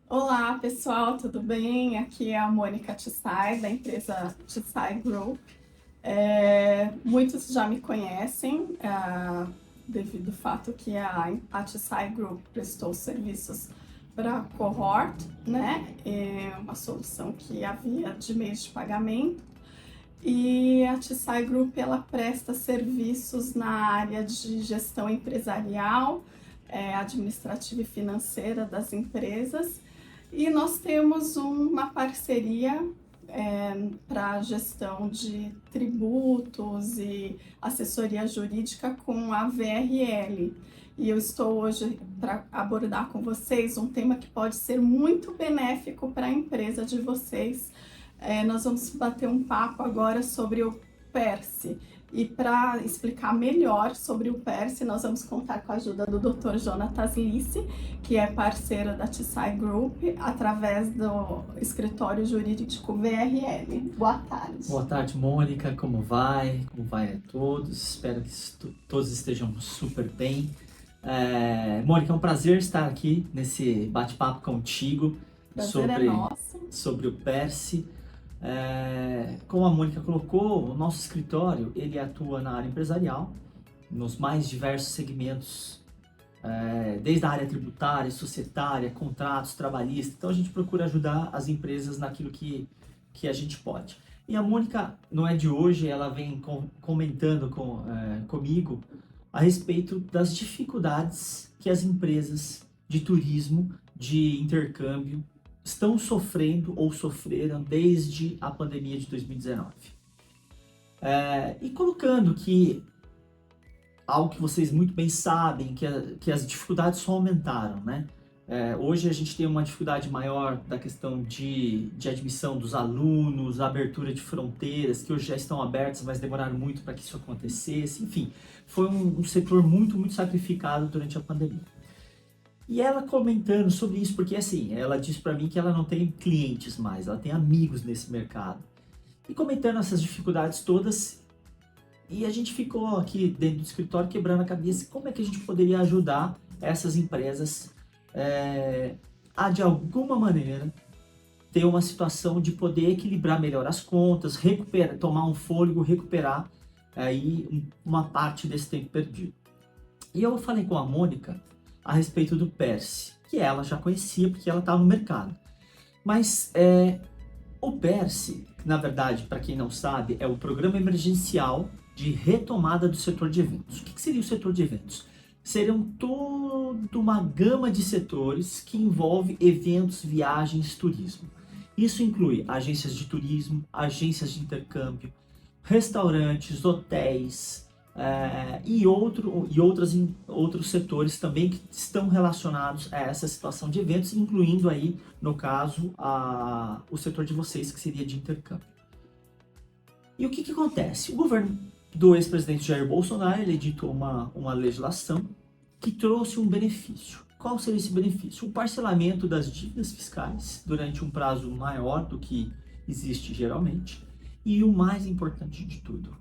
Olá, pessoal, tudo bem? Aqui é a Mônica Tissai, da empresa Tissai Group. Muitos já me conhecem, devido ao fato que a Tissai Group prestou serviços para a Cohort, né? É uma solução que havia de meios de pagamento. E a Tissai Group, ela presta serviços na área de gestão empresarial, administrativa e financeira das empresas. E nós temos uma parceria para gestão de tributos e assessoria jurídica com a VRL. E eu estou hoje para abordar com vocês um tema que pode ser muito benéfico para a empresa de vocês. Nós vamos bater um papo agora sobre o PERSE. E para explicar melhor sobre o PERSE, nós vamos contar com a ajuda do Dr. Jonatas Lisse, que é parceiro da Tissai Group, através do escritório jurídico VRL. Boa tarde. Boa tarde, Mônica. Como vai? Como vai a todos? Espero que todos estejam super bem. Mônica, é um prazer estar aqui nesse bate-papo contigo Prazer é nosso. sobre o PERSE. Como a Mônica colocou, o nosso escritório ele atua na área empresarial, nos mais diversos segmentos, desde a área tributária, societária, contratos, trabalhista. Então a gente procura ajudar as empresas naquilo que a gente pode. E a Mônica, não é de hoje, ela vem comentando comigo a respeito das dificuldades que as empresas de turismo, de intercâmbio, estão sofrendo ou sofreram desde a pandemia de 2019. E colocando que algo que vocês muito bem sabem, que as dificuldades só aumentaram, né? Hoje a gente tem uma dificuldade maior da questão de admissão dos alunos, a abertura de fronteiras, que hoje já estão abertas, mas demoraram muito para que isso acontecesse. Enfim, foi um setor muito, muito sacrificado durante a pandemia. E ela comentando sobre isso, porque assim, ela disse para mim que ela não tem clientes mais, ela tem amigos nesse mercado. E comentando essas dificuldades todas, e a gente ficou aqui dentro do escritório quebrando a cabeça, como é que a gente poderia ajudar essas empresas a de alguma maneira ter uma situação de poder equilibrar melhor as contas, tomar um fôlego, recuperar aí uma parte desse tempo perdido. E eu falei com a Mônica a respeito do PERSE, que ela já conhecia porque ela estava no mercado. Mas o PERSE, na verdade, para quem não sabe, é o Programa Emergencial de Retomada do Setor de Eventos. O que seria o setor de eventos? Seriam toda uma gama de setores que envolve eventos, viagens, turismo. Isso inclui agências de turismo, agências de intercâmbio, restaurantes, hotéis, e outros setores também que estão relacionados a essa situação de eventos, incluindo aí, no caso, o setor de vocês, que seria de intercâmbio. E o que acontece? O governo do ex-presidente Jair Bolsonaro, ele editou uma legislação que trouxe um benefício. Qual seria esse benefício? O parcelamento das dívidas fiscais durante um prazo maior do que existe geralmente. E o mais importante de tudo,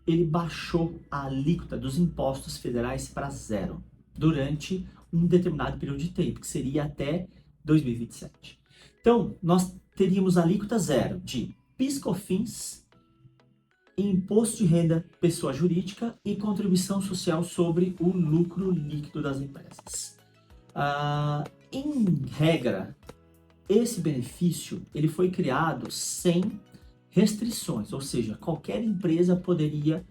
ele baixou a alíquota dos impostos federais para zero durante um determinado período de tempo, que seria até 2027. Então, nós teríamos alíquota zero de PIS/COFINS, imposto de renda pessoa jurídica e contribuição social sobre o lucro líquido das empresas. Em regra, esse benefício ele foi criado sem restrições, ou seja, qualquer empresa poderia,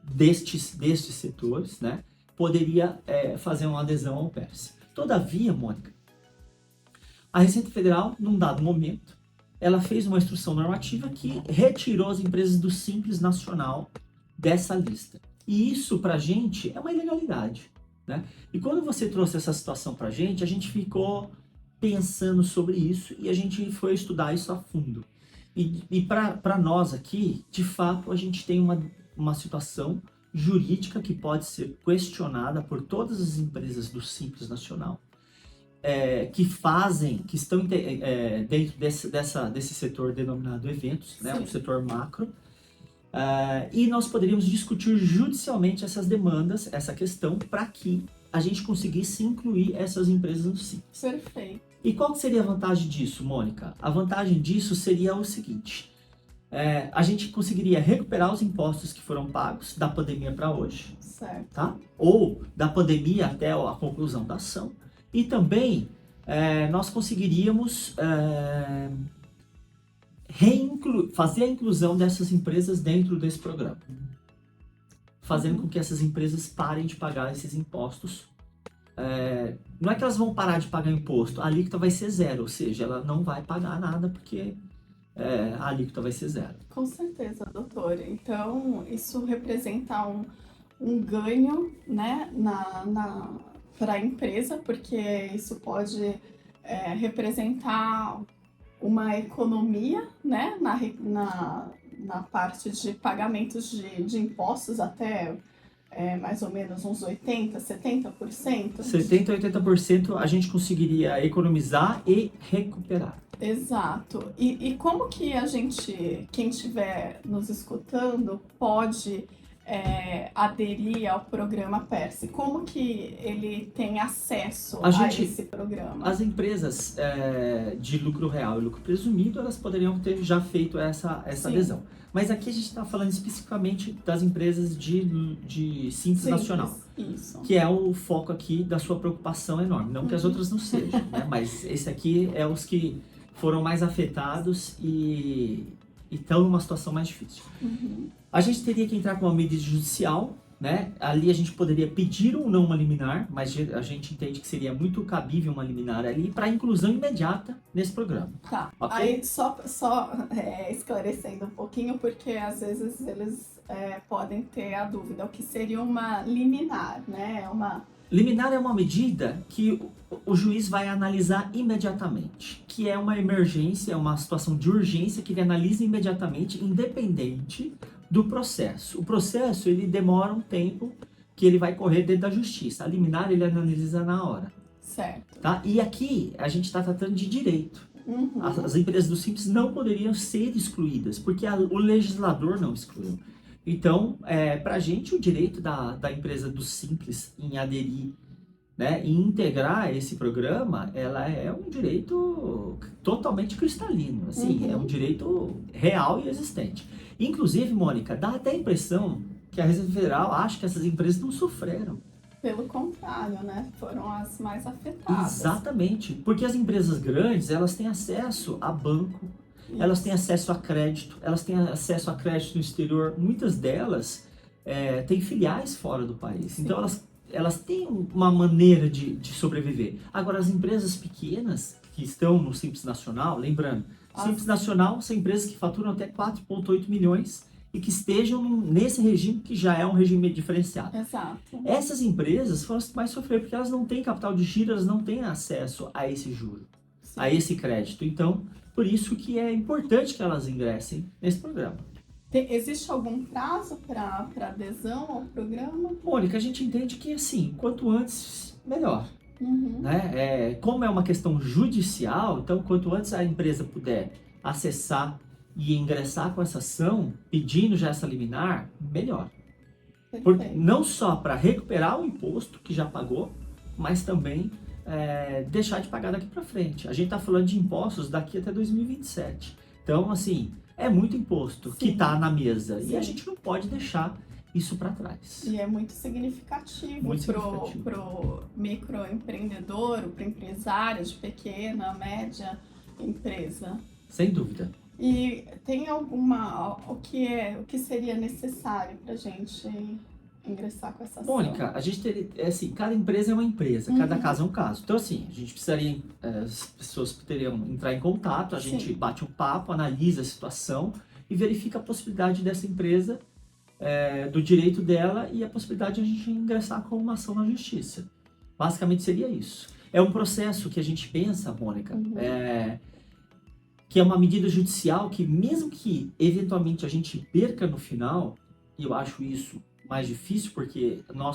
destes setores, né, poderia fazer uma adesão ao PERSE. Todavia, Mônica, a Receita Federal, num dado momento, ela fez uma instrução normativa que retirou as empresas do Simples Nacional dessa lista. E isso, pra gente, é uma ilegalidade, né? E quando você trouxe essa situação pra gente, a gente ficou pensando sobre isso e a gente foi estudar isso a fundo. E para nós aqui, de fato, a gente tem uma situação jurídica que pode ser questionada por todas as empresas do Simples Nacional, que estão dentro desse setor denominado eventos, né, o setor macro, e nós poderíamos discutir judicialmente essas demandas, essa questão, para que a gente conseguisse incluir essas empresas no Simples. Perfeito. E qual que seria a vantagem disso, Mônica? A vantagem disso seria o seguinte: a gente conseguiria recuperar os impostos que foram pagos da pandemia para hoje, Certo. tá? Ou da pandemia até a conclusão da ação. E também nós conseguiríamos fazer a inclusão dessas empresas dentro desse programa, fazendo com que essas empresas parem de pagar esses impostos. Não é que elas vão parar de pagar imposto, a alíquota vai ser zero, ou seja, ela não vai pagar nada porque a alíquota vai ser zero. Com certeza, doutor. Então, isso representa um ganho, né, para a empresa, porque isso pode representar uma economia, né, na parte de pagamentos de impostos até mais ou menos uns 80%, 70%. 70% a 80% a gente conseguiria economizar e recuperar. Exato. E como que quem estiver nos escutando, pode aderir ao programa PERSE? Como que ele tem acesso a esse programa? As empresas de lucro real e lucro presumido, elas poderiam ter já feito essa adesão. Mas aqui a gente está falando especificamente das empresas de Simples Nacional. Isso. Que é o foco aqui da sua preocupação enorme. Não que as outras não sejam, né? Mas esse aqui é os que foram mais afetados e estão numa situação mais difícil. A gente teria que entrar com uma medida judicial, né? Ali a gente poderia pedir ou não uma liminar, mas a gente entende que seria muito cabível uma liminar ali para inclusão imediata nesse programa. Tá. Okay? Aí só esclarecendo um pouquinho, porque às vezes eles podem ter a dúvida, o que seria uma liminar, né? Liminar é uma medida que o juiz vai analisar imediatamente, que é uma emergência, é uma situação de urgência que ele analisa imediatamente, independente do processo. O processo, ele demora um tempo que ele vai correr dentro da justiça. A liminar, ele analisa na hora. Certo. Tá? E aqui, a gente está tratando de direito. As empresas do Simples não poderiam ser excluídas, porque o legislador não excluiu. Então, para a gente, o direito da empresa do Simples em aderir, né, em integrar esse programa, ela é um direito totalmente cristalino, assim, é um direito real e existente. Inclusive, Mônica, dá até a impressão que a Receita Federal acha que essas empresas não sofreram. Pelo contrário, né? Foram as mais afetadas. Exatamente, porque as empresas grandes, elas têm acesso a banco, elas têm acesso a crédito, elas têm acesso a crédito no exterior. Muitas delas têm filiais fora do país. Sim. Então elas têm uma maneira de sobreviver. Agora, as empresas pequenas que estão no Simples Nacional, lembrando, Simples Nacional são empresas que faturam até 4,8 milhões e que estejam nesse regime que já é um regime diferenciado. Exato. Essas empresas foram as que mais sofreram porque elas não têm capital de giro, elas não têm acesso a esse juro, a esse crédito. Então, por isso que é importante que elas ingressem nesse programa. Existe algum prazo para adesão ao programa? Mônica, a gente entende que, assim, quanto antes, melhor. Né? Como é uma questão judicial, então, quanto antes a empresa puder acessar e ingressar com essa ação, pedindo já essa liminar, melhor. Não só para recuperar o imposto que já pagou, mas também deixar de pagar daqui para frente. A gente está falando de impostos daqui até 2027. Então, assim, é muito imposto que está na mesa. Sim. E a gente não pode deixar isso para trás. E é muito significativo para o microempreendedor, para o empresário de pequena, média empresa. Sem dúvida. E tem o que seria necessário para a gente ingressar com essa ação? Mônica, a gente teria, assim, cada empresa é uma empresa, cada caso é um caso. Então, assim, a gente precisaria, as pessoas poderiam entrar em contato, a gente bate um papo, analisa a situação e verifica a possibilidade dessa empresa, do direito dela e a possibilidade de a gente ingressar com uma ação na justiça. Basicamente seria isso. É um processo que a gente pensa, Mônica, que é uma medida judicial que, mesmo que eventualmente a gente perca no final, e eu acho isso mais difícil porque, na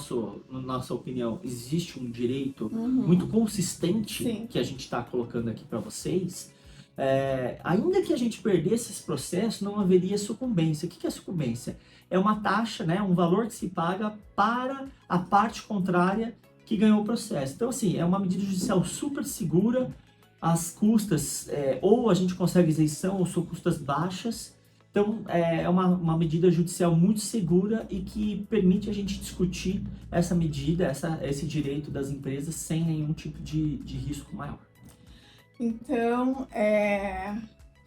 nossa opinião, existe um direito muito consistente que a gente está colocando aqui para vocês, ainda que a gente perdesse esse processo, não haveria sucumbência. O que é sucumbência? É uma taxa, né, um valor que se paga para a parte contrária que ganhou o processo. Então, assim, é uma medida judicial super segura, as custas, ou a gente consegue isenção, ou são custas baixas. Então, é uma medida judicial muito segura e que permite a gente discutir essa medida, esse direito das empresas sem nenhum tipo de risco maior. Então,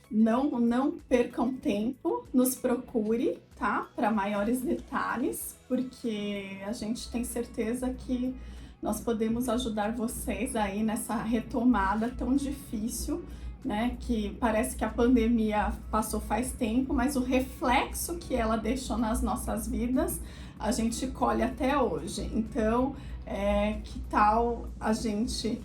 não percam tempo, nos procure, tá? Para maiores detalhes, porque a gente tem certeza que nós podemos ajudar vocês aí nessa retomada tão difícil, né? Que parece que a pandemia passou faz tempo, mas o reflexo que ela deixou nas nossas vidas, a gente colhe até hoje. Então, que tal a gente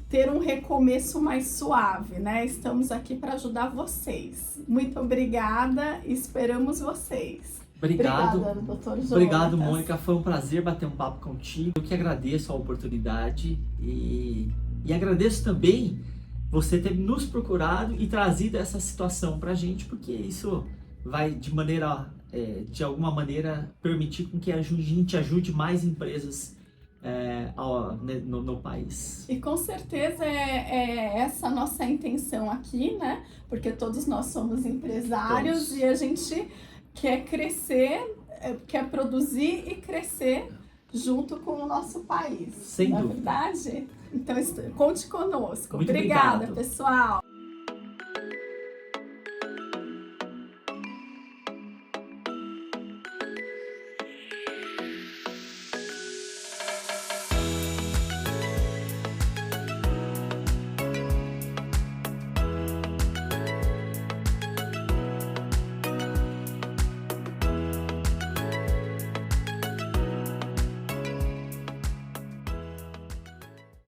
ter um recomeço mais suave, né? Estamos aqui para ajudar vocês. Muito obrigada e esperamos vocês. Obrigado, Obrigada, doutor Jonatas. Obrigado, Mônica. Foi um prazer bater um papo contigo. Eu que agradeço a oportunidade e agradeço também você ter nos procurado e trazido essa situação pra gente, porque isso vai de alguma maneira permitir com que a gente ajude mais empresas no país. E com certeza é essa a nossa intenção aqui, né? Porque todos nós somos empresários e a gente quer crescer, quer produzir e crescer junto com o nosso país. Sem dúvida. Não é verdade? Então, conte conosco. Muito Obrigada, obrigado. pessoal.